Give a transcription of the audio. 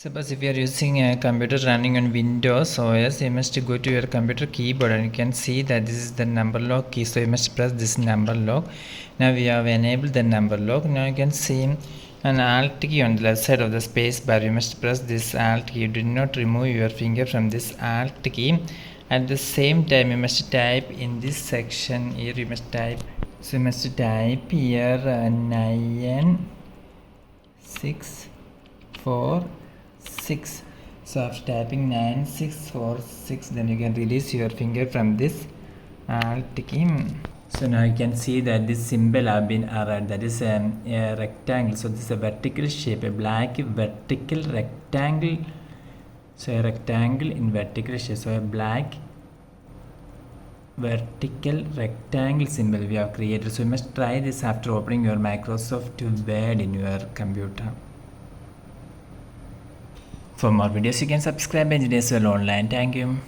Suppose if you are using a computer running on Windows OS, you must go to your computer keyboard and you can see that this is the number lock key. So you must press this number lock. Now we have enabled the number lock. Now you can see an Alt key on the left side of the space bar. You must press this Alt key. Do not remove your finger from this Alt key. At the same time, you must type in this section here. You must type. So you must type here 9646. So after typing 9646, then you can release your finger from this Alt key. So now you can see that this symbol have been erased. That is a rectangle. So this is a vertical shape, a black vertical rectangle. So a rectangle in vertical shape. So a black vertical rectangle symbol we have created. So you must try this after opening your Microsoft Word in your computer. For more videos, you can subscribe Engineers World Online. Thank you.